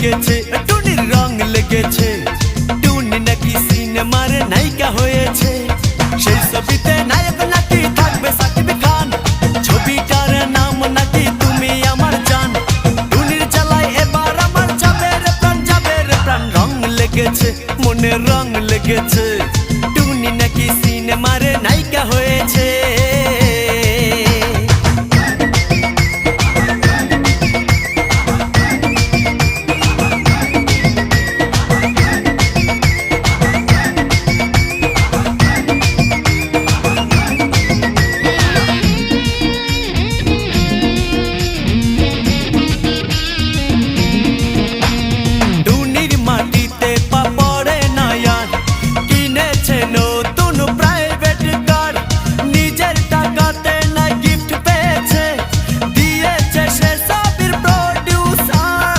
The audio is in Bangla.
লেগেছে, টুনির রং লেগেছে। টুনি নাকি সিনেমার নায়িকা হয়েছে, সেই ছবিতে নায়ক নাকি থাকবে সাকিব খান। ছবিটার নাম নাকি তুমি আমার জান। টুনির জ্বালায় এবার আমার যাবে রে প্রাণ, যাবে রে প্রাণ। রং লেগেছে, মনে রং লেগেছে।